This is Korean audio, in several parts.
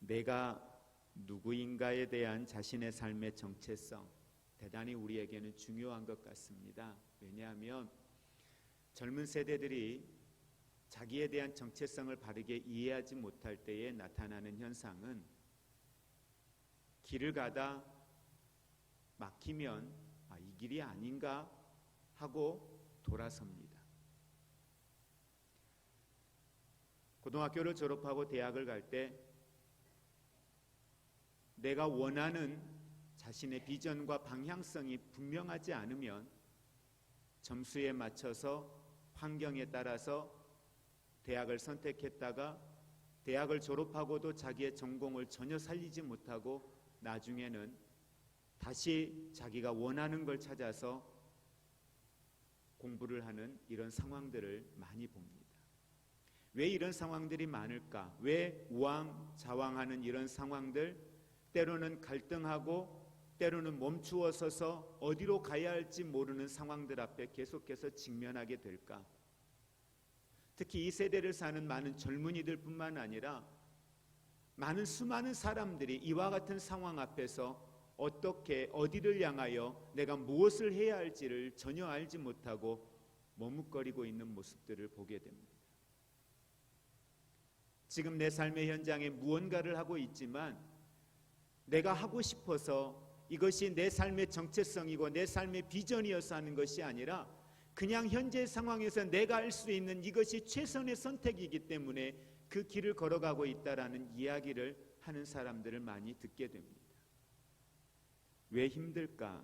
내가 누구인가에 대한 자신의 삶의 정체성, 대단히 우리에게는 중요한 것 같습니다. 왜냐하면 젊은 세대들이 자기에 대한 정체성을 바르게 이해하지 못할 때에 나타나는 현상은 길을 가다 막히면 이 길이 아닌가 하고 돌아섭니다. 고등학교를 졸업하고 대학을 갈 때 내가 원하는 자신의 비전과 방향성이 분명하지 않으면 점수에 맞춰서 환경에 따라서 대학을 선택했다가 대학을 졸업하고도 자기의 전공을 전혀 살리지 못하고 나중에는 다시 자기가 원하는 걸 찾아서 공부를 하는 이런 상황들을 많이 봅니다. 왜 이런 상황들이 많을까? 왜 우왕좌왕하는 이런 상황들, 때로는 갈등하고 때로는 멈추어 서서 어디로 가야 할지 모르는 상황들 앞에 계속해서 직면하게 될까? 특히 이 세대를 사는 많은 젊은이들 뿐만 아니라 수많은 사람들이 이와 같은 상황 앞에서 어떻게 어디를 향하여 내가 무엇을 해야 할지를 전혀 알지 못하고 머뭇거리고 있는 모습들을 보게 됩니다. 지금 내 삶의 현장에 무언가를 하고 있지만 내가 하고 싶어서 이것이 내 삶의 정체성이고 내 삶의 비전이어서 하는 것이 아니라 그냥 현재 상황에서 내가 할 수 있는 이것이 최선의 선택이기 때문에 그 길을 걸어가고 있다라는 이야기를 하는 사람들을 많이 듣게 됩니다. 왜 힘들까?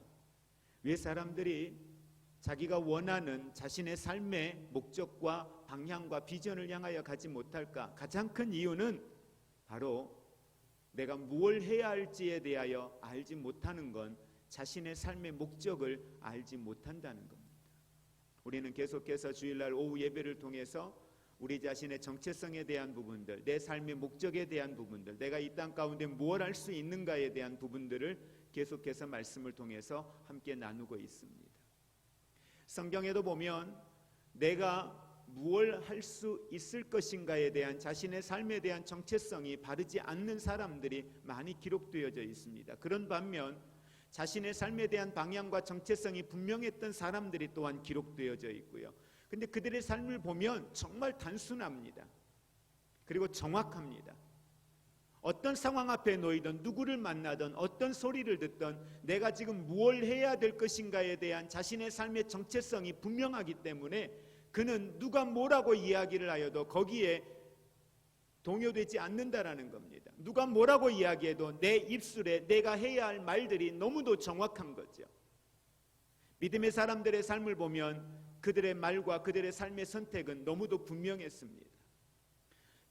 왜 사람들이 자기가 원하는 자신의 삶의 목적과 방향과 비전을 향하여 가지 못할까? 가장 큰 이유는 바로 내가 무엇을 해야 할지에 대하여 알지 못하는 건 자신의 삶의 목적을 알지 못한다는 겁니다. 우리는 계속해서 주일날 오후 예배를 통해서 우리 자신의 정체성에 대한 부분들, 내 삶의 목적에 대한 부분들, 내가 이 땅 가운데 무엇을 할 수 있는가에 대한 부분들을 계속해서 말씀을 통해서 함께 나누고 있습니다. 성경에도 보면 내가 무엇을 할 수 있을 것인가에 대한 자신의 삶에 대한 정체성이 바르지 않는 사람들이 많이 기록되어져 있습니다. 그런 반면 자신의 삶에 대한 방향과 정체성이 분명했던 사람들이 또한 기록되어져 있고요. 근데 그들의 삶을 보면 정말 단순합니다. 그리고 정확합니다. 어떤 상황 앞에 놓이든 누구를 만나든 어떤 소리를 듣든 내가 지금 무엇을 해야 될 것인가에 대한 자신의 삶의 정체성이 분명하기 때문에 그는 누가 뭐라고 이야기를 하여도 거기에 동요되지 않는다라는 겁니다. 누가 뭐라고 이야기해도 내 입술에 내가 해야 할 말들이 너무도 정확한 거죠. 믿음의 사람들의 삶을 보면 그들의 말과 그들의 삶의 선택은 너무도 분명했습니다.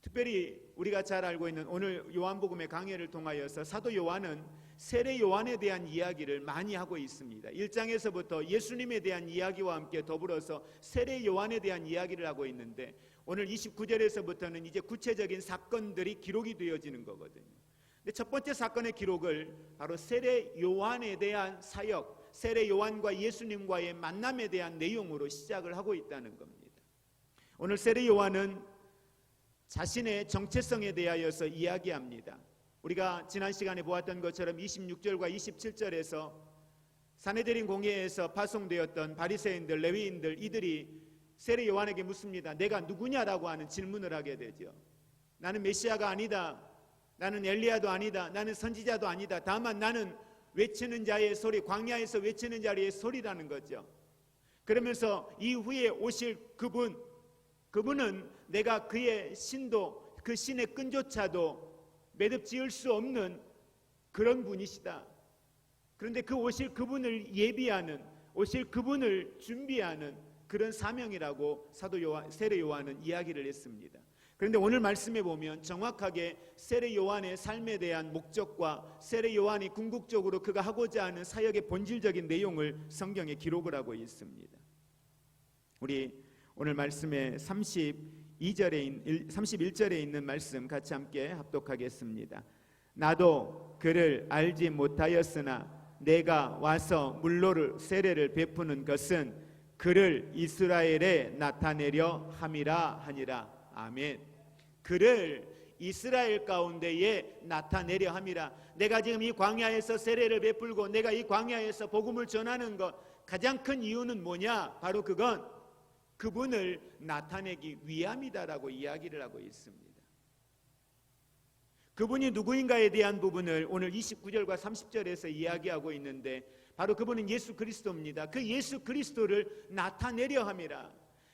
특별히 우리가 잘 알고 있는 오늘 요한복음의 강해를 통하여서 사도 요한은 세례 요한에 대한 이야기를 많이 하고 있습니다. 1장에서부터 예수님에 대한 이야기와 함께 더불어서 세례 요한에 대한 이야기를 하고 있는데 오늘 29절에서부터는 이제 구체적인 사건들이 기록이 되어지는 거거든요. 근데 첫 번째 사건의 기록을 바로 세례 요한에 대한 사역, 세례 요한과 예수님과의 만남에 대한 내용으로 시작을 하고 있다는 겁니다. 오늘 세례 요한은 자신의 정체성에 대하여서 이야기합니다. 우리가 지난 시간에 보았던 것처럼 26절과 27절에서 산헤드린 공회에서 파송되었던 바리새인들, 레위인들 이들이 세례 요한에게 묻습니다. 내가 누구냐라고 하는 질문을 하게 되죠. 나는 메시아가 아니다. 나는 엘리야도 아니다. 나는 선지자도 아니다. 다만 나는 외치는 자의 소리, 광야에서 외치는 자의 소리라는 거죠. 그러면서 이후에 오실 그분은 내가 그의 신도, 그 신의 끈조차도 매듭 지을 수 없는 그런 분이시다. 그런데 그 오실 그분을 예비하는, 오실 그분을 준비하는 그런 사명이라고 사도 요한, 세례 요한은 이야기를 했습니다. 그런데 오늘 말씀에 보면 정확하게 세례 요한의 삶에 대한 목적과 세례 요한이 궁극적으로 그가 하고자 하는 사역의 본질적인 내용을 성경에 기록을 하고 있습니다. 우리 오늘 말씀의 31절에 있는 말씀 같이 함께 합독하겠습니다. 나도 그를 알지 못하였으나 내가 와서 물로 세례를 베푸는 것은 그를 이스라엘에 나타내려 함이라 하니라. 아멘. 그를 이스라엘 가운데에 나타내려 함이라. 내가 지금 이 광야에서 세례를 베풀고 내가 이 광야에서 복음을 전하는 것 가장 큰 이유는 뭐냐? 바로 그건 그분을 나타내기 위함이다라고 이야기를 하고 있습니다. 그분이 누구인가에 대한 부분을 오늘 29절과 30절에서 이야기하고 있는데 바로 그분은 예수 그리스도입니다. 그 예수 그리스도를 나타내려 함이라.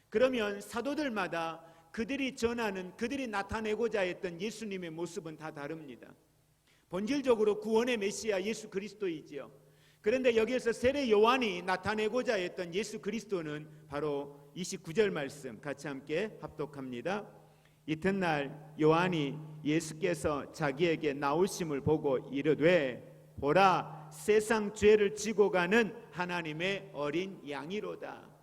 그러면 사도들마다 그들이 전하는, 그들이 나타내고자 했던 예수님의 모습은 다 다릅니다. 본질적으로 구원의 메시아 예수 그리스도이지요. 그런데 여기에서 세례 요한이 나타내고자 했던 예수 그리스도는 바로 29절 말씀 같이 함께 합독합니다. 이튿날 요한이 예수께서 자기에게 나오심을 보고 이르되 보라, 세상 죄를 지고 가는 하나님의 어린 양이로다.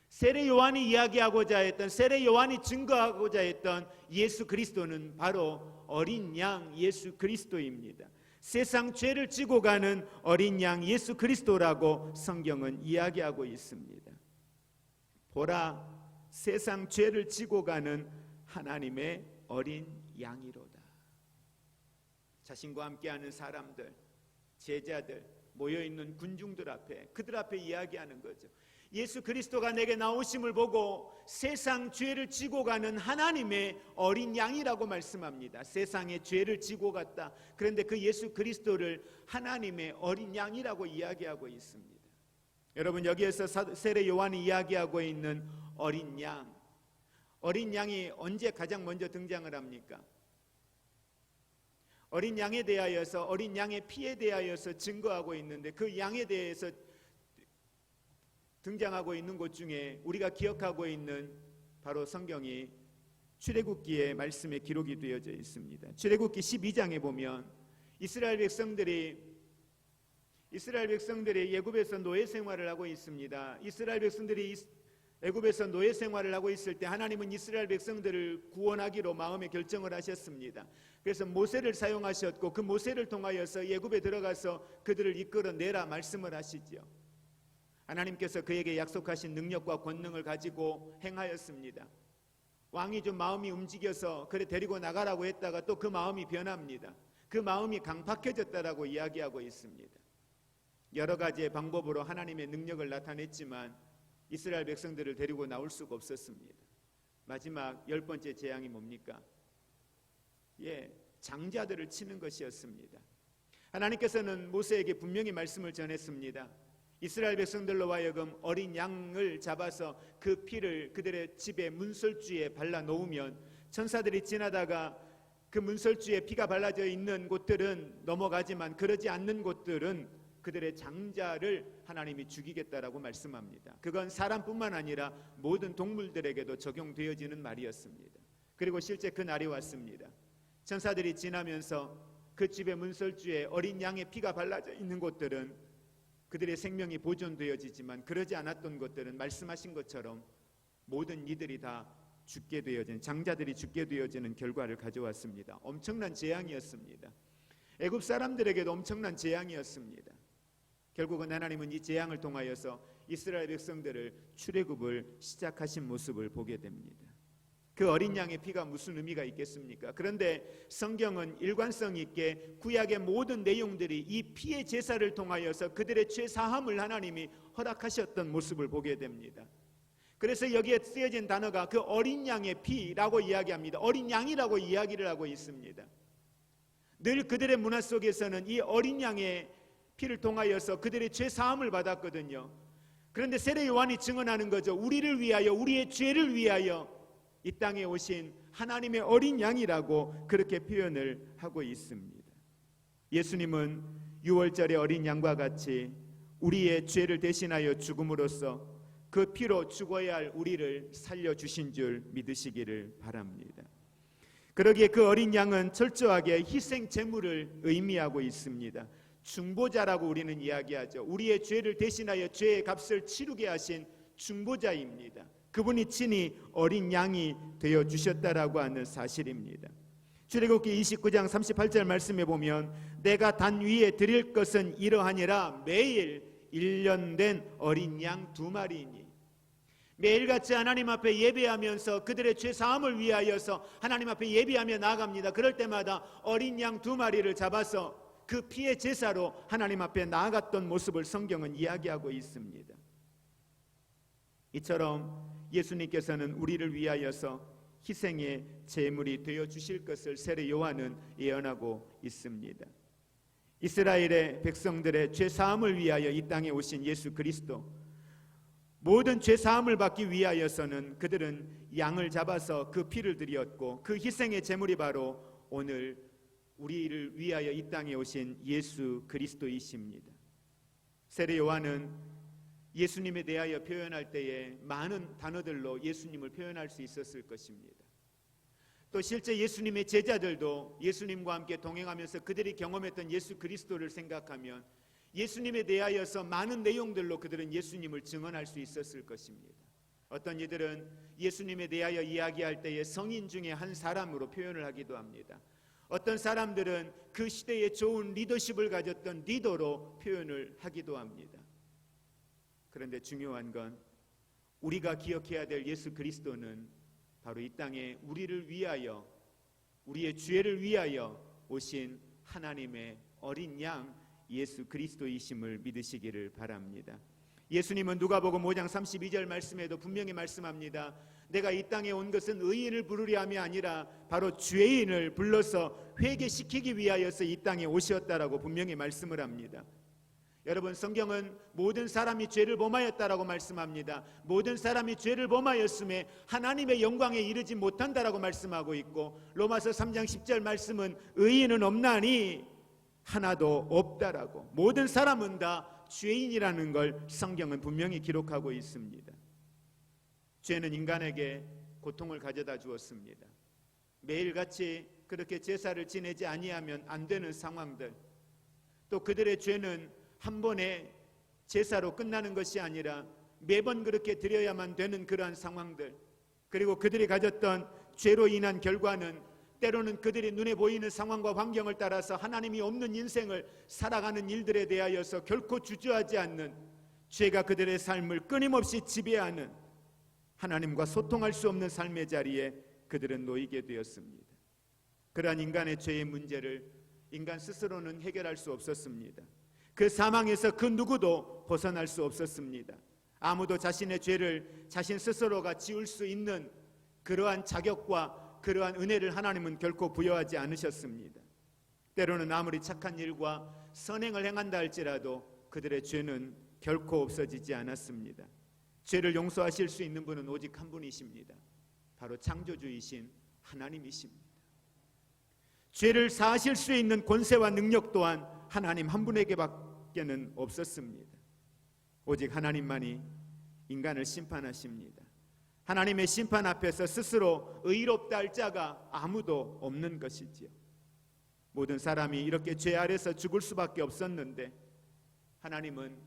세례 요한이 이야기하고자 했던, 세례 요한이 증거하고자 했던 예수 그리스도는 바로 어린 양 예수 그리스도입니다. 세상 죄를 지고 가는 어린 양 예수 그리스도라고 성경은 이야기하고 있습니다. 보라, 세상 죄를 지고 가는 하나님의 어린 양이로다. 자신과 함께하는 사람들, 제자들, 모여있는 군중들 앞에, 그들 앞에 이야기하는 거죠. 예수 그리스도가 내게 나오심을 보고 세상 죄를 지고 가는 하나님의 어린 양이라고 말씀합니다. 세상의 죄를 지고 갔다. 그런데 그 예수 그리스도를 하나님의 어린 양이라고 이야기하고 있습니다. 여러분, 여기에서 세례 요한이 이야기하고 있는 어린 양, 어린 양이 언제 가장 먼저 등장을 합니까? 어린 양에 대하여서, 어린 양의 피에 대하여서 증거하고 있는데 그 양에 대해서 등장하고 있는 곳 중에 우리가 기억하고 있는 바로 성경이 출애굽기의 말씀에 기록이 되어져 있습니다. 출애굽기 12장에 보면 이스라엘 백성들이 애굽에서 노예 생활을 하고 있습니다. 이스라엘 백성들이 애굽에서 노예 생활을 하고 있을 때 하나님은 이스라엘 백성들을 구원하기로 마음에 결정을 하셨습니다. 그래서 모세를 사용하셨고 그 모세를 통하여서 애굽에 들어가서 그들을 이끌어내라 말씀을 하시죠. 하나님께서 그에게 약속하신 능력과 권능을 가지고 행하였습니다. 왕이 좀 마음이 움직여서 그래 데리고 나가라고 했다가 또 그 마음이 변합니다. 그 마음이 강팍해졌다라고 이야기하고 있습니다. 여러 가지의 방법으로 하나님의 능력을 나타냈지만 이스라엘 백성들을 데리고 나올 수가 없었습니다. 마지막 10번째 재앙이 뭡니까? 장자들을 치는 것이었습니다. 하나님께서는 모세에게 분명히 말씀을 전했습니다. 이스라엘 백성들로 하여금 어린 양을 잡아서 그 피를 그들의 집의 문설주에 발라 놓으면 천사들이 지나다가 그 문설주에 피가 발라져 있는 곳들은 넘어가지만 그러지 않는 곳들은 그들의 장자를 하나님이 죽이겠다라고 말씀합니다. 그건 사람뿐만 아니라 모든 동물들에게도 적용되어지는 말이었습니다. 그리고 실제 그 날이 왔습니다. 천사들이 지나면서 그 집의 문설주에 어린 양의 피가 발라져 있는 곳들은 그들의 생명이 보존되어지지만 그러지 않았던 것들은 말씀하신 것처럼 모든 이들이 다 죽게 되어지는, 장자들이 죽게 되어지는 결과를 가져왔습니다. 엄청난 재앙이었습니다. 애굽 사람들에게도 엄청난 재앙이었습니다. 결국은 하나님은 이 재앙을 통하여서 이스라엘 백성들을 출애굽을 시작하신 모습을 보게 됩니다. 그 어린 양의 피가 무슨 의미가 있겠습니까? 그런데 성경은 일관성 있게 구약의 모든 내용들이 이 피의 제사를 통하여서 그들의 죄 사함을 하나님이 허락하셨던 모습을 보게 됩니다. 그래서 여기에 쓰여진 단어가 그 어린 양의 피라고 이야기합니다. 어린 양이라고 이야기를 하고 있습니다. 늘 그들의 문화 속에서는 이 어린 양의 피를 통하여서 그들의 죄 사함을 받았거든요. 그런데 세례 요한이 증언하는 거죠. 우리를 위하여, 우리의 죄를 위하여 이 땅에 오신 하나님의 어린 양이라고 그렇게 표현을 하고 있습니다. 예수님은 유월절의 어린 양과 같이 우리의 죄를 대신하여 죽음으로써 그 피로 죽어야 할 우리를 살려주신 줄 믿으시기를 바랍니다. 그러기에 그 어린 양은 철저하게 희생 제물을 의미하고 있습니다. 중보자라고 우리는 이야기하죠. 우리의 죄를 대신하여 죄의 값을 치르게 하신 중보자입니다. 그분이 친히 어린 양이 되어주셨다라고 하는 사실입니다. 출애굽기 29장 38절 말씀에 보면 내가 단 위에 드릴 것은 이러하니라 매일 1년 된 어린 양 2마리니 매일같이 하나님 앞에 예배하면서 그들의 죄 사함을 위하여서 하나님 앞에 예배하며 나아갑니다. 그럴 때마다 어린 양 2마리를 잡아서 그 피의 제사로 하나님 앞에 나아갔던 모습을 성경은 이야기하고 있습니다. 이처럼 예수님께서는 우리를 위하여서 희생의 제물이 되어 주실 것을 세례 요한은 예언하고 있습니다. 이스라엘의 백성들의 죄 사함을 위하여 이 땅에 오신 예수 그리스도, 모든 죄 사함을 받기 위하여서는 그들은 양을 잡아서 그 피를 드렸고, 그 희생의 제물이 바로 오늘 우리를 위하여 이 땅에 오신 예수 그리스도이십니다. 세례 요한은 예수님에 대하여 표현할 때에 많은 단어들로 예수님을 표현할 수 있었을 것입니다. 또 실제 예수님의 제자들도 예수님과 함께 동행하면서 그들이 경험했던 예수 그리스도를 생각하면 예수님에 대하여서 많은 내용들로 그들은 예수님을 증언할 수 있었을 것입니다. 어떤 이들은 예수님에 대하여 이야기할 때에 성인 중에 한 사람으로 표현을 하기도 합니다. 어떤 사람들은 그 시대에 좋은 리더십을 가졌던 리더로 표현을 하기도 합니다. 그런데 중요한 건 우리가 기억해야 될 예수 그리스도는 바로 이 땅에 우리를 위하여, 우리의 죄를 위하여 오신 하나님의 어린 양 예수 그리스도이심을 믿으시기를 바랍니다. 예수님은 누가복음 5장 32절 말씀에도 분명히 말씀합니다. 내가 이 땅에 온 것은 의인을 부르려 함이 아니라 바로 죄인을 불러서 회개시키기 위하여서 이 땅에 오셨다라고 분명히 말씀을 합니다. 여러분, 성경은 모든 사람이 죄를 범하였다라고 말씀합니다. 모든 사람이 죄를 범하였음에 하나님의 영광에 이르지 못한다라고 말씀하고 있고, 로마서 3장 10절 말씀은 의인은 없나니 하나도 없다라고, 모든 사람은 다 죄인이라는 걸 성경은 분명히 기록하고 있습니다. 죄는 인간에게 고통을 가져다 주었습니다. 매일같이 그렇게 제사를 지내지 아니하면 안 되는 상황들, 또 그들의 죄는 한 번에 제사로 끝나는 것이 아니라 매번 그렇게 드려야만 되는 그러한 상황들, 그리고 그들이 가졌던 죄로 인한 결과는 때로는 그들이 눈에 보이는 상황과 환경을 따라서 하나님이 없는 인생을 살아가는 일들에 대하여서 결코 주저하지 않는, 죄가 그들의 삶을 끊임없이 지배하는, 하나님과 소통할 수 없는 삶의 자리에 그들은 놓이게 되었습니다. 그러한 인간의 죄의 문제를 인간 스스로는 해결할 수 없었습니다. 그 사망에서 그 누구도 벗어날 수 없었습니다. 아무도 자신의 죄를 자신 스스로가 지울 수 있는 그러한 자격과 그러한 은혜를 하나님은 결코 부여하지 않으셨습니다. 때로는 아무리 착한 일과 선행을 행한다 할지라도 그들의 죄는 결코 없어지지 않았습니다. 죄를 용서하실 수 있는 분은 오직 한 분이십니다. 바로 창조주이신 하나님이십니다. 죄를 사하실 수 있는 권세와 능력 또한 하나님 한 분에게밖에는 없었습니다. 오직 하나님만이 인간을 심판하십니다. 하나님의 심판 앞에서 스스로 의롭다 할 자가 아무도 없는 것이지요. 모든 사람이 이렇게 죄 아래서 죽을 수밖에 없었는데 하나님은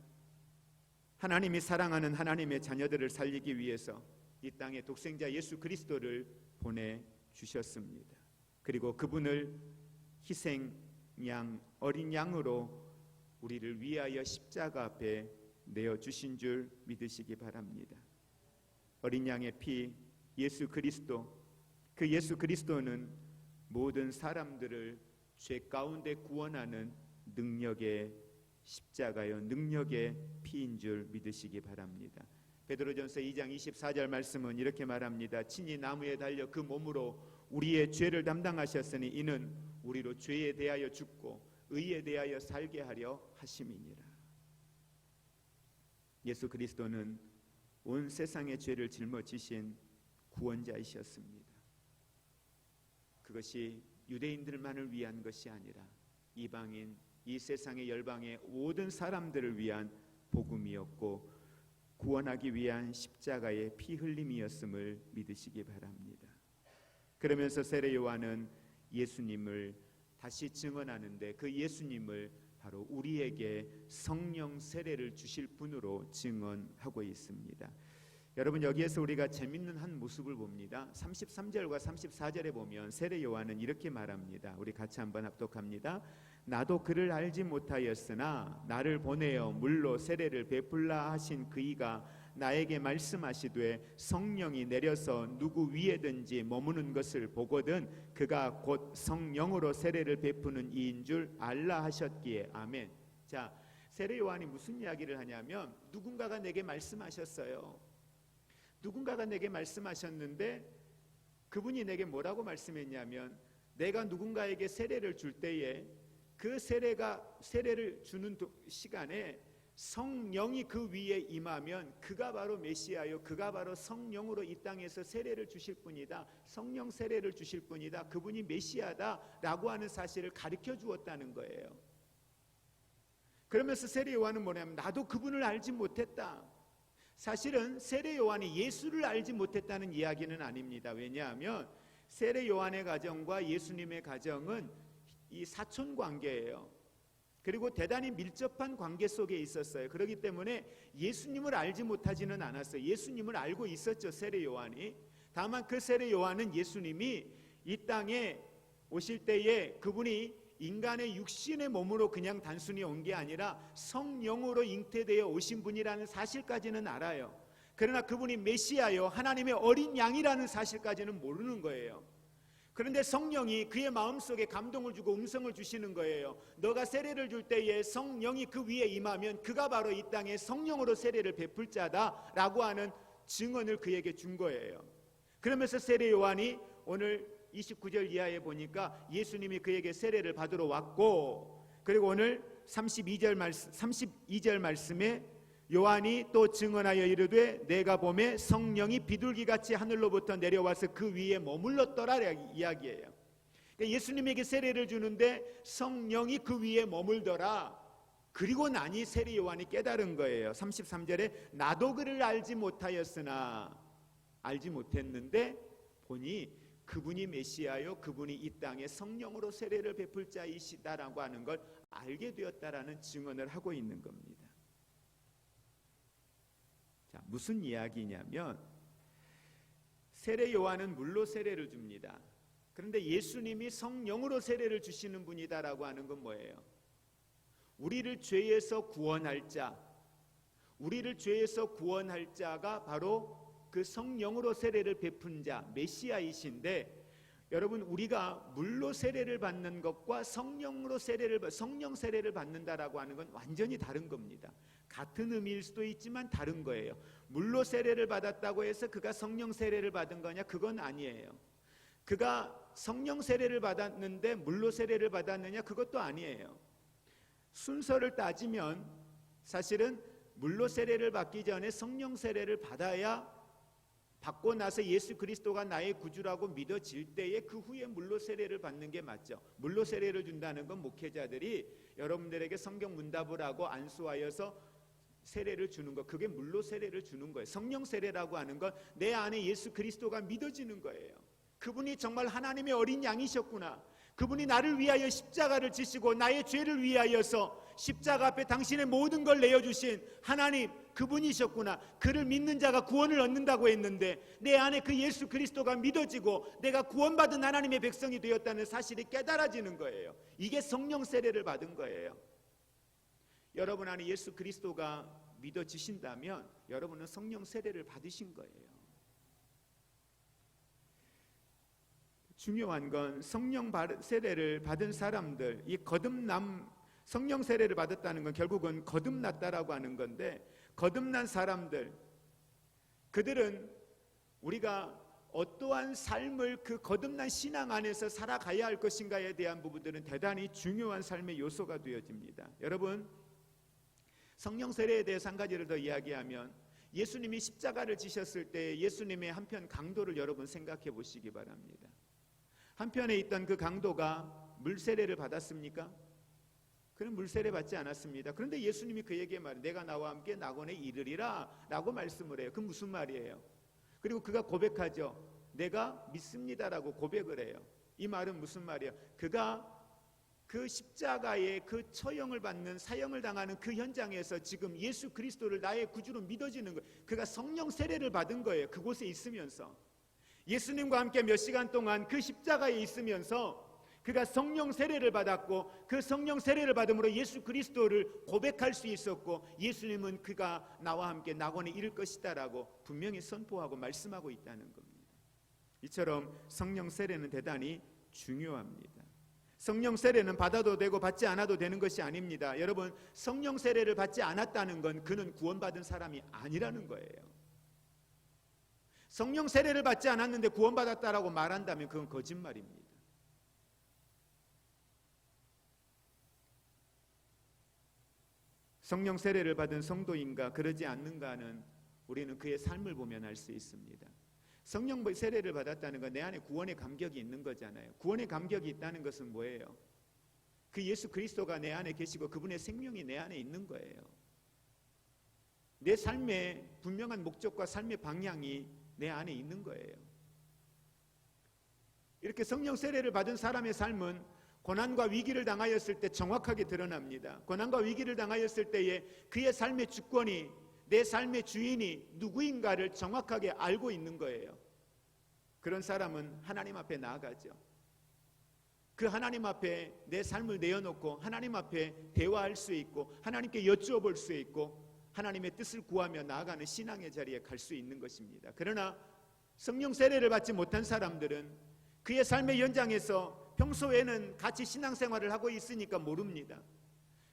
하나님이 사랑하는 하나님의 자녀들을 살리기 위해서 이 땅에 독생자 예수 그리스도를 보내주셨습니다. 그리고 그분을 희생양, 어린 양으로 우리를 위하여 십자가 앞에 내어주신 줄 믿으시기 바랍니다. 어린 양의 피, 예수 그리스도, 그 예수 그리스도는 모든 사람들을 죄 가운데 구원하는 능력의 십자가요, 능력의 피인 줄 믿으시기 바랍니다. 베드로전서 2장 24절 말씀은 이렇게 말합니다. 친히 나무에 달려 그 몸으로 우리의 죄를 담당하셨으니 이는 우리로 죄에 대하여 죽고 의에 대하여 살게 하려 하심이니라. 예수 그리스도는 온 세상의 죄를 짊어지신 구원자이셨습니다. 그것이 유대인들만을 위한 것이 아니라 이방인, 이 세상의 열방의 모든 사람들을 위한 복음이었고 구원하기 위한 십자가의 피 흘림이었음을 믿으시기 바랍니다. 그러면서 세례 요한은 예수님을 다시 증언하는데 그 예수님을 바로 우리에게 성령 세례를 주실 분으로 증언하고 있습니다. 여러분, 여기에서 우리가 재밌는 한 모습을 봅니다. 33절과 34절에 보면 세례 요한은 이렇게 말합니다. 우리 같이 한번 합독합니다. 나도 그를 알지 못하였으나 나를 보내어 물로 세례를 베풀라 하신 그이가 나에게 말씀하시되 성령이 내려서 누구 위에든지 머무는 것을 보거든 그가 곧 성령으로 세례를 베푸는 이인 줄 알라 하셨기에 아멘. 자, 세례 요한이 무슨 이야기를 하냐면 누군가가 내게 말씀하셨어요. 누군가가 내게 말씀하셨는데 그분이 내게 뭐라고 말씀했냐면 내가 누군가에게 세례를 줄 때에 그 세례를 주는 시간에 성령이 그 위에 임하면 그가 바로 메시아요, 그가 바로 성령으로 이 땅에서 세례를 주실 분이다, 성령 세례를 주실 분이다, 그분이 메시아다라고 하는 사실을 가르쳐 주었다는 거예요. 그러면서 세례 요한은 뭐냐면 나도 그분을 알지 못했다. 사실은 세례 요한이 예수를 알지 못했다는 이야기는 아닙니다. 왜냐하면 세례 요한의 가정과 예수님의 가정은 이 사촌 관계예요. 그리고 대단히 밀접한 관계 속에 있었어요. 그렇기 때문에 예수님을 알지 못하지는 않았어요. 예수님을 알고 있었죠, 세례 요한이. 다만 그 세례 요한은 예수님이 이 땅에 오실 때에 그분이 인간의 육신의 몸으로 그냥 단순히 온 게 아니라 성령으로 잉태되어 오신 분이라는 사실까지는 알아요. 그러나 그분이 메시아요, 하나님의 어린 양이라는 사실까지는 모르는 거예요. 그런데 성령이 그의 마음속에 감동을 주고 음성을 주시는 거예요. 너가 세례를 줄 때에 성령이 그 위에 임하면 그가 바로 이 땅에 성령으로 세례를 베풀 자다라고 하는 증언을 그에게 준 거예요. 그러면서 세례 요한이 오늘 29절 이하에 보니까 예수님이 그에게 세례를 받으러 왔고, 그리고 오늘 32절 말씀에 요한이 또 증언하여 이르되 내가 보매 성령이 비둘기같이 하늘로부터 내려와서 그 위에 머물렀더라 이야기예요. 그러니까 예수님에게 세례를 주는데 성령이 그 위에 머물더라. 그리고 나니 세례 요한이 깨달은 거예요. 33절에 나도 그를 알지 못하였으나, 알지 못했는데 보니 그분이 메시아요, 그분이 이 땅에 성령으로 세례를 베풀 자이시다라고 하는 걸 알게 되었다라는 증언을 하고 있는 겁니다. 자, 무슨 이야기냐면 세례 요한은 물로 세례를 줍니다. 그런데 예수님이 성령으로 세례를 주시는 분이다라고 하는 건 뭐예요? 우리를 죄에서 구원할 자, 우리를 죄에서 구원할 자가 바로 그 성령으로 세례를 베푼 자 메시아이신데, 여러분 우리가 물로 세례를 받는 것과 성령 세례를 받는다라고 하는 건 완전히 다른 겁니다. 같은 의미일 수도 있지만 다른 거예요. 물로 세례를 받았다고 해서 그가 성령 세례를 받은 거냐? 그건 아니에요. 그가 성령 세례를 받았는데 물로 세례를 받았느냐? 그것도 아니에요. 순서를 따지면 사실은 물로 세례를 받기 전에 성령 세례를 받고 나서 예수 그리스도가 나의 구주라고 믿어질 때에 그 후에 물로 세례를 받는 게 맞죠. 물로 세례를 준다는 건 목회자들이 여러분들에게 성경 문답을 하고 안수하여서 세례를 주는 거, 그게 물로 세례를 주는 거예요. 성령 세례라고 하는 건 내 안에 예수 그리스도가 믿어지는 거예요. 그분이 정말 하나님의 어린 양이셨구나, 그분이 나를 위하여 십자가를 지시고 나의 죄를 위하여서 십자가 앞에 당신의 모든 걸 내어주신 하나님, 그분이셨구나. 그를 믿는 자가 구원을 얻는다고 했는데 내 안에 그 예수 그리스도가 믿어지고 내가 구원받은 하나님의 백성이 되었다는 사실이 깨달아지는 거예요. 이게 성령 세례를 받은 거예요. 여러분 안에 예수 그리스도가 믿어지신다면 여러분은 성령 세례를 받으신 거예요. 중요한 건 성령 세례를 받은 사람들, 이 성령 세례를 받았다는 건 결국은 거듭났다라고 하는 건데, 거듭난 사람들, 그들은 우리가 어떠한 삶을 그 거듭난 신앙 안에서 살아가야 할 것인가에 대한 부분들은 대단히 중요한 삶의 요소가 되어집니다. 여러분, 성령 세례에 대해서 한 가지를 더 이야기하면, 예수님이 십자가를 지셨을 때 예수님의 한편 강도를 여러분 생각해 보시기 바랍니다. 한편에 있던 그 강도가 물세례를 받았습니까? 그는 물세례 받지 않았습니다. 그런데 예수님이 그에게 말해요. 내가 나와 함께 낙원에 이르리라 라고 말씀을 해요. 그 무슨 말이에요? 그리고 그가 고백하죠. 내가 믿습니다라고 고백을 해요. 이 말은 무슨 말이에요? 그가 그 십자가의 그 처형을 받는, 사형을 당하는 그 현장에서 지금 예수 그리스도를 나의 구주로 믿어지는 거예요. 그가 성령 세례를 받은 거예요. 그곳에 있으면서 예수님과 함께 몇 시간 동안 그 십자가에 있으면서 그가 성령 세례를 받았고 그 성령 세례를 받음으로 예수 그리스도를 고백할 수 있었고 예수님은 그가 나와 함께 낙원에 이를 것이다라고 분명히 선포하고 말씀하고 있다는 겁니다. 이처럼 성령 세례는 대단히 중요합니다. 성령 세례는 받아도 되고 받지 않아도 되는 것이 아닙니다. 여러분, 성령 세례를 받지 않았다는 건 그는 구원받은 사람이 아니라는 거예요. 성령 세례를 받지 않았는데 구원받았다라고 말한다면 그건 거짓말입니다. 성령 세례를 받은 성도인가 그러지 않는가는 우리는 그의 삶을 보면 알 수 있습니다. 성령 세례를 받았다는 건 내 안에 구원의 감격이 있는 거잖아요. 구원의 감격이 있다는 것은 뭐예요? 그 예수 그리스도가 내 안에 계시고 그분의 생명이 내 안에 있는 거예요. 내 삶의 분명한 목적과 삶의 방향이 내 안에 있는 거예요. 이렇게 성령 세례를 받은 사람의 삶은 고난과 위기를 당하였을 때 정확하게 드러납니다. 고난과 위기를 당하였을 때에 그의 삶의 주권이, 내 삶의 주인이 누구인가를 정확하게 알고 있는 거예요. 그런 사람은 하나님 앞에 나아가죠. 그 하나님 앞에 내 삶을 내어놓고 하나님 앞에 대화할 수 있고 하나님께 여쭈어볼 수 있고 하나님의 뜻을 구하며 나아가는 신앙의 자리에 갈 수 있는 것입니다. 그러나 성령 세례를 받지 못한 사람들은 그의 삶의 현장에서 평소에는 같이 신앙생활을 하고 있으니까 모릅니다.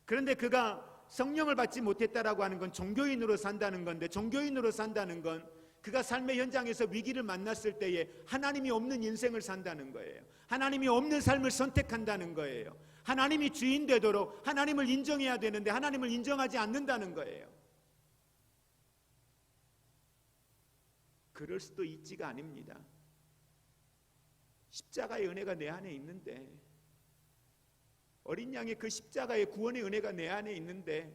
그런데 그가 성령을 받지 못했다라고 하는 건 종교인으로 산다는 건데, 종교인으로 산다는 건 그가 삶의 현장에서 위기를 만났을 때에 하나님이 없는 인생을 산다는 거예요. 하나님이 없는 삶을 선택한다는 거예요. 하나님이 주인 되도록 하나님을 인정해야 되는데 하나님을 인정하지 않는다는 거예요. 그럴 수도 있지가 아닙니다. 십자가의 은혜가 내 안에 있는데, 어린 양의 그 십자가의 구원의 은혜가 내 안에 있는데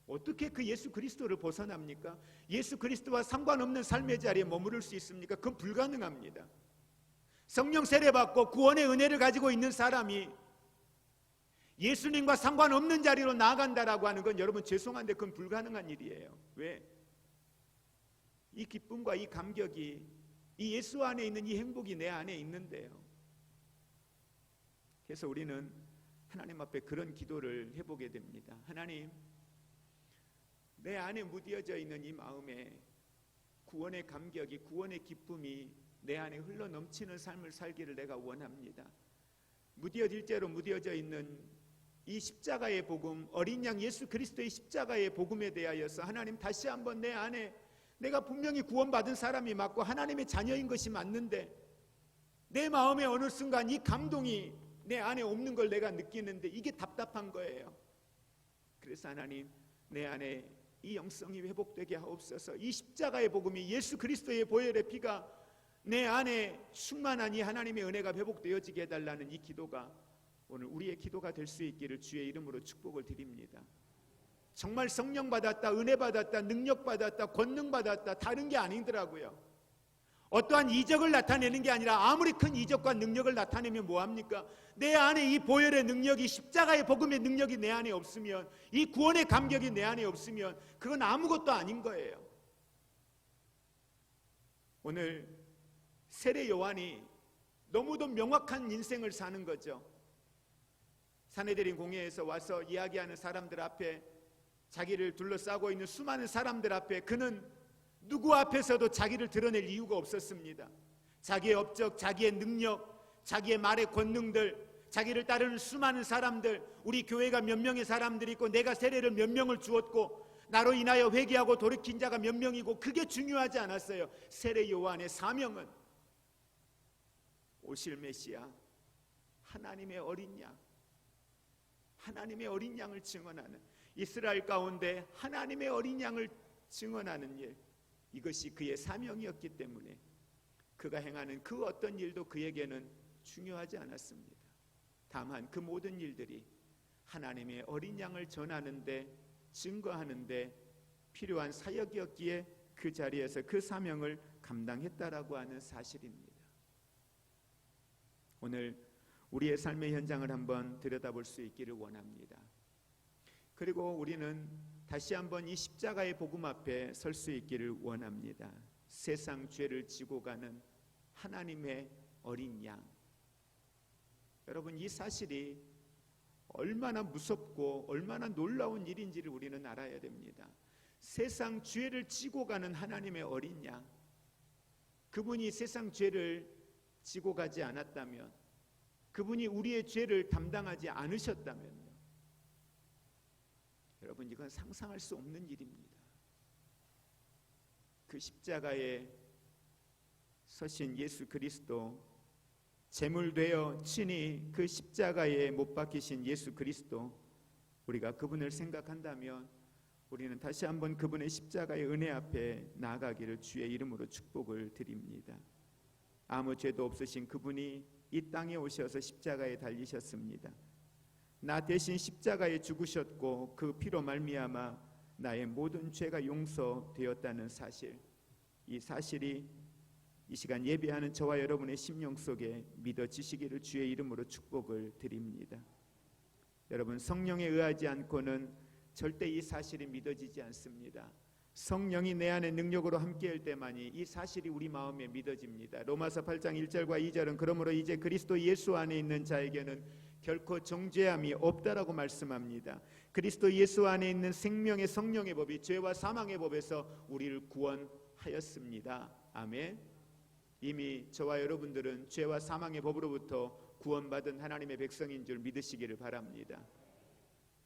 어떻게 그 예수 그리스도를 벗어납니까? 예수 그리스도와 상관없는 삶의 자리에 머무를 수 있습니까? 그건 불가능합니다. 성령 세례받고 구원의 은혜를 가지고 있는 사람이 예수님과 상관없는 자리로 나아간다라고 하는 건 여러분 죄송한데 그건 불가능한 일이에요. 왜? 이 기쁨과 이 감격이 이 예수 안에 있는 이 행복이 내 안에 있는데요. 그래서 우리는 하나님 앞에 그런 기도를 해보게 됩니다. 하나님, 내 안에 무뎌져 있는 이 마음에 구원의 감격이, 구원의 기쁨이 내 안에 흘러 넘치는 삶을 살기를 내가 원합니다. 무뎌질죄로 무뎌져 있는 이 십자가의 복음, 어린 양 예수 그리스도의 십자가의 복음에 대하여서 하나님 다시 한번 내 안에 내가 분명히 구원받은 사람이 맞고 하나님의 자녀인 것이 맞는데 내 마음에 어느 순간 이 감동이 내 안에 없는 걸 내가 느끼는데 이게 답답한 거예요. 그래서 하나님, 내 안에 이 영성이 회복되게 하옵소서. 이 십자가의 복음이 예수 그리스도의 보혈의 피가 내 안에 충만한 이 하나님의 은혜가 회복되어지게 해달라는 이 기도가 오늘 우리의 기도가 될 수 있기를 주의 이름으로 축복을 드립니다. 정말 성령 받았다, 은혜 받았다, 능력 받았다, 권능 받았다, 다른 게 아니더라고요. 어떠한 이적을 나타내는 게 아니라 아무리 큰 이적과 능력을 나타내면 뭐합니까? 내 안에 이 보혈의 능력이, 십자가의 복음의 능력이 내 안에 없으면, 이 구원의 감격이 내 안에 없으면 그건 아무것도 아닌 거예요. 오늘 세례 요한이 너무도 명확한 인생을 사는 거죠. 산헤드린 공회에서 와서 이야기하는 사람들 앞에, 자기를 둘러싸고 있는 수많은 사람들 앞에 그는 누구 앞에서도 자기를 드러낼 이유가 없었습니다. 자기의 업적, 자기의 능력, 자기의 말의 권능들, 자기를 따르는 수많은 사람들, 우리 교회가 몇 명의 사람들이 있고 내가 세례를 몇 명을 주었고 나로 인하여 회개하고 돌이킨 자가 몇 명이고 그게 중요하지 않았어요. 세례 요한의 사명은 오실 메시아, 하나님의 어린 양, 하나님의 어린 양을 증언하는, 이스라엘 가운데 하나님의 어린 양을 증언하는 일, 이것이 그의 사명이었기 때문에 그가 행하는 그 어떤 일도 그에게는 중요하지 않았습니다. 다만 그 모든 일들이 하나님의 어린 양을 전하는데, 증거하는데 필요한 사역이었기에 그 자리에서 그 사명을 감당했다라고 하는 사실입니다. 오늘 우리의 삶의 현장을 한번 들여다볼 수 있기를 원합니다. 그리고 우리는 다시 한번 이 십자가의 복음 앞에 설 수 있기를 원합니다. 세상 죄를 지고 가는 하나님의 어린 양, 여러분, 이 사실이 얼마나 무섭고 얼마나 놀라운 일인지를 우리는 알아야 됩니다. 세상 죄를 지고 가는 하나님의 어린 양, 그분이 세상 죄를 지고 가지 않았다면, 그분이 우리의 죄를 담당하지 않으셨다면요, 여러분, 이건 상상할 수 없는 일입니다. 그 십자가에 서신 예수 그리스도, 제물되어 친히 그 십자가에 못 박히신 예수 그리스도, 우리가 그분을 생각한다면 우리는 다시 한번 그분의 십자가의 은혜 앞에 나아가기를 주의 이름으로 축복을 드립니다. 아무 죄도 없으신 그분이 이 땅에 오셔서 십자가에 달리셨습니다. 나 대신 십자가에 죽으셨고 그 피로 말미암아 나의 모든 죄가 용서되었다는 사실, 이 사실이 이 시간 예배하는 저와 여러분의 심령 속에 믿어지시기를 주의 이름으로 축복을 드립니다. 여러분, 성령에 의하지 않고는 절대 이 사실이 믿어지지 않습니다. 성령이 내 안에 능력으로 함께할 때만이 이 사실이 우리 마음에 믿어집니다. 로마서 8장 1절과 2절은 그러므로 이제 그리스도 예수 안에 있는 자에게는 결코 정죄함이 없다라고 말씀합니다. 그리스도 예수 안에 있는 생명의 성령의 법이 죄와 사망의 법에서 우리를 구원하였습니다. 아멘. 이미 저와 여러분들은 죄와 사망의 법으로부터 구원받은 하나님의 백성인 줄 믿으시기를 바랍니다.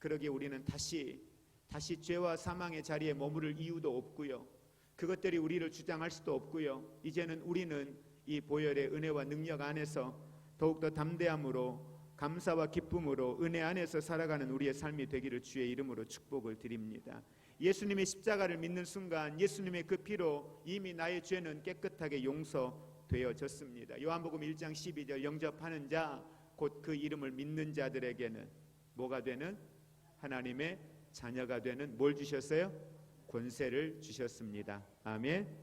그러기에 우리는 다시 죄와 사망의 자리에 머무를 이유도 없고요, 그것들이 우리를 주장할 수도 없고요, 이제는 우리는 이 보혈의 은혜와 능력 안에서 더욱더 담대함으로, 감사와 기쁨으로 은혜 안에서 살아가는 우리의 삶이 되기를 주의 이름으로 축복을 드립니다. 예수님의 십자가를 믿는 순간 예수님의 그 피로 이미 나의 죄는 깨끗하게 용서되어졌습니다. 요한복음 1장 12절, 영접하는 자 곧 그 이름을 믿는 자들에게는 뭐가 되는? 하나님의 자녀가 되는, 뭘 주셨어요? 권세를 주셨습니다. 아멘.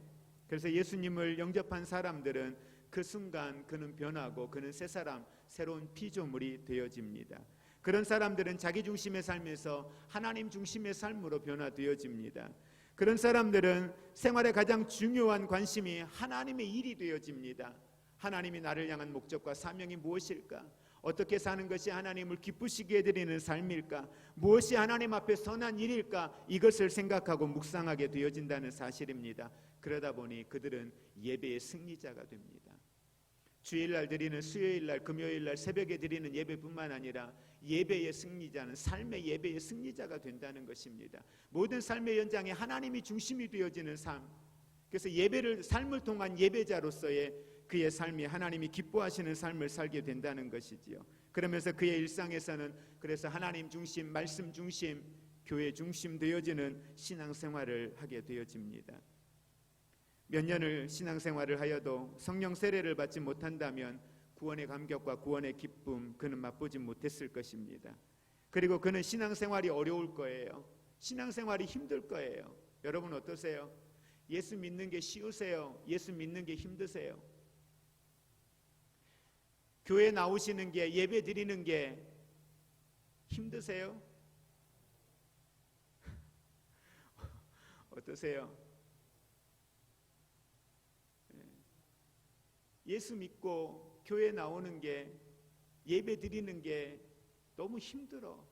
그래서 예수님을 영접한 사람들은 그 순간 그는 변하고 그는 새 사람, 새로운 피조물이 되어집니다. 그런 사람들은 자기 중심의 삶에서 하나님 중심의 삶으로 변화되어집니다. 그런 사람들은 생활의 가장 중요한 관심이 하나님의 일이 되어집니다. 하나님이 나를 향한 목적과 사명이 무엇일까? 어떻게 사는 것이 하나님을 기쁘시게 해드리는 삶일까? 무엇이 하나님 앞에 선한 일일까? 이것을 생각하고 묵상하게 되어진다는 사실입니다. 그러다 보니 그들은 예배의 승리자가 됩니다. 주일날 드리는, 수요일날, 금요일날 새벽에 드리는 예배뿐만 아니라 예배의 승리자는 삶의 예배의 승리자가 된다는 것입니다. 모든 삶의 현장에 하나님이 중심이 되어지는 삶, 그래서 예배를, 삶을 통한 예배자로서의 그의 삶이 하나님이 기뻐하시는 삶을 살게 된다는 것이지요. 그러면서 그의 일상에서는 그래서 하나님 중심, 말씀 중심, 교회 중심 되어지는 신앙생활을 하게 되어집니다. 몇 년을 신앙생활을 하여도 성령 세례를 받지 못한다면 구원의 감격과 구원의 기쁨 그는 맛보지 못했을 것입니다. 그리고 그는 신앙생활이 어려울 거예요. 신앙생활이 힘들 거예요. 여러분 어떠세요? 예수 믿는 게 쉬우세요? 예수 믿는 게 힘드세요? 교회 나오시는 게, 예배 드리는 게 힘드세요? 어떠세요? 예수 믿고 교회 나오는 게, 예배 드리는 게 너무 힘들어.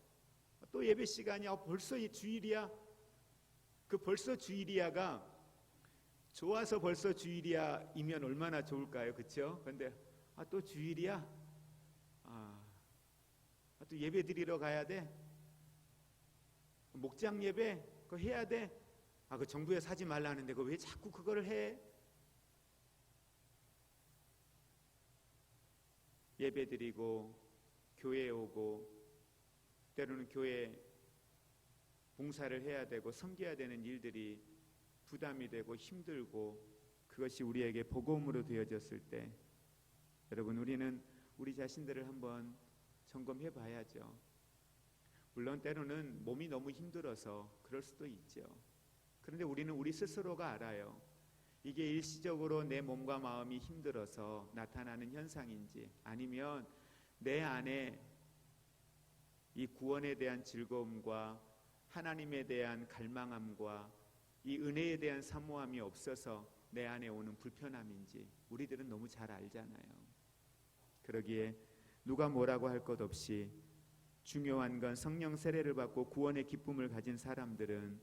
또 예배 시간이 벌써 주일이야? 그 벌써 주일이야가 좋아서 벌써 주일이야이면 얼마나 좋을까요? 그렇죠? 근데 또 주일이야? 또 예배 드리러 가야 돼? 목장 예배 그거 해야 돼? 그 정부에서 하지 말라는데 그거 왜 자꾸 그걸 해? 예배 드리고 교회에 오고 때로는 교회 봉사를 해야 되고 섬겨야 되는 일들이 부담이 되고 힘들고 그것이 우리에게 버거움으로 되어졌을 때 여러분 우리는 우리 자신들을 한번 점검해 봐야죠. 물론 때로는 몸이 너무 힘들어서 그럴 수도 있죠. 그런데 우리는 우리 스스로가 알아요. 이게 일시적으로 내 몸과 마음이 힘들어서 나타나는 현상인지 아니면 내 안에 이 구원에 대한 즐거움과 하나님에 대한 갈망함과 이 은혜에 대한 사모함이 없어서 내 안에 오는 불편함인지 우리들은 너무 잘 알잖아요. 그러기에 누가 뭐라고 할 것 없이 중요한 건 성령 세례를 받고 구원의 기쁨을 가진 사람들은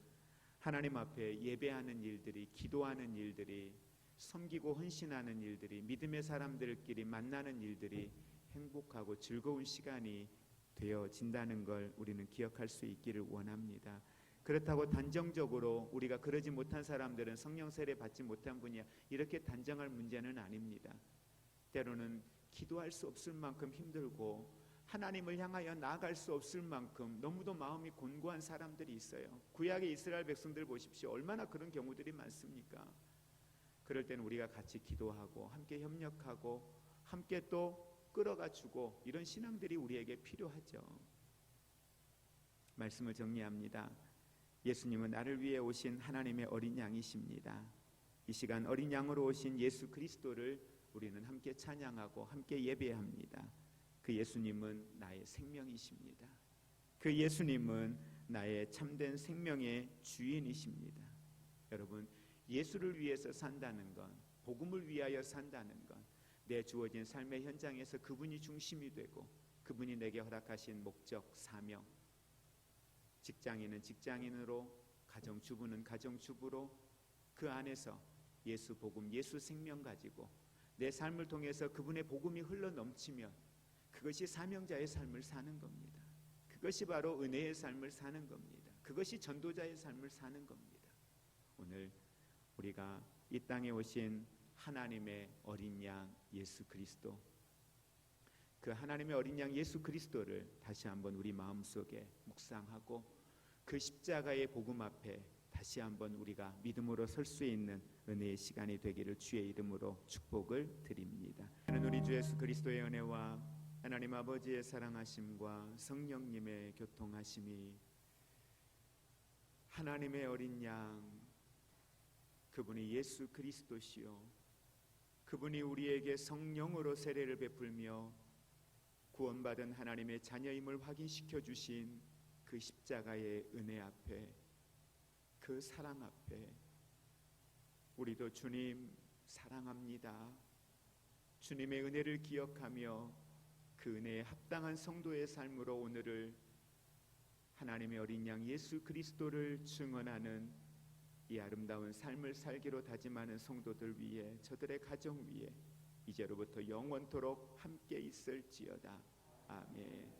하나님 앞에 예배하는 일들이, 기도하는 일들이, 섬기고 헌신하는 일들이, 믿음의 사람들끼리 만나는 일들이 행복하고 즐거운 시간이 되어진다는 걸 우리는 기억할 수 있기를 원합니다. 그렇다고 단정적으로 우리가 그러지 못한 사람들은 성령 세례 받지 못한 분이야, 이렇게 단정할 문제는 아닙니다. 때로는 기도할 수 없을 만큼 힘들고 하나님을 향하여 나아갈 수 없을 만큼 너무도 마음이 곤고한 사람들이 있어요. 구약의 이스라엘 백성들 보십시오. 얼마나 그런 경우들이 많습니까? 그럴 때는 우리가 같이 기도하고 함께 협력하고 함께 또 끌어가주고, 이런 신앙들이 우리에게 필요하죠. 말씀을 정리합니다. 예수님은 나를 위해 오신 하나님의 어린 양이십니다. 이 시간 어린 양으로 오신 예수 그리스도를 우리는 함께 찬양하고 함께 예배합니다. 그 예수님은 나의 생명이십니다. 그 예수님은 나의 참된 생명의 주인이십니다. 여러분, 예수를 위해서 산다는 건, 복음을 위하여 산다는 건, 내 주어진 삶의 현장에서 그분이 중심이 되고 그분이 내게 허락하신 목적, 사명, 직장인은 직장인으로, 가정주부는 가정주부로 그 안에서 예수 복음, 예수 생명 가지고 내 삶을 통해서 그분의 복음이 흘러넘치면 그것이 사명자의 삶을 사는 겁니다. 그것이 바로 은혜의 삶을 사는 겁니다. 그것이 전도자의 삶을 사는 겁니다. 오늘 우리가 이 땅에 오신 하나님의 어린 양 예수 그리스도, 그 하나님의 어린 양 예수 그리스도를 다시 한번 우리 마음속에 묵상하고 그 십자가의 복음 앞에 다시 한번 우리가 믿음으로 설 수 있는 은혜의 시간이 되기를 주의 이름으로 축복을 드립니다. 우리 주 예수 그리스도의 은혜와 하나님 아버지의 사랑하심과 성령님의 교통하심이, 하나님의 어린 양 그분이 예수 그리스도시요, 그분이 우리에게 성령으로 세례를 베풀며 구원받은 하나님의 자녀임을 확인시켜 주신 그 십자가의 은혜 앞에, 그 사랑 앞에 우리도 주님 사랑합니다, 주님의 은혜를 기억하며 그 은혜에 합당한 성도의 삶으로 오늘을 하나님의 어린 양 예수 그리스도를 증언하는 이 아름다운 삶을 살기로 다짐하는 성도들 위해, 저들의 가정 위에 이제로부터 영원토록 함께 있을지어다. 아멘.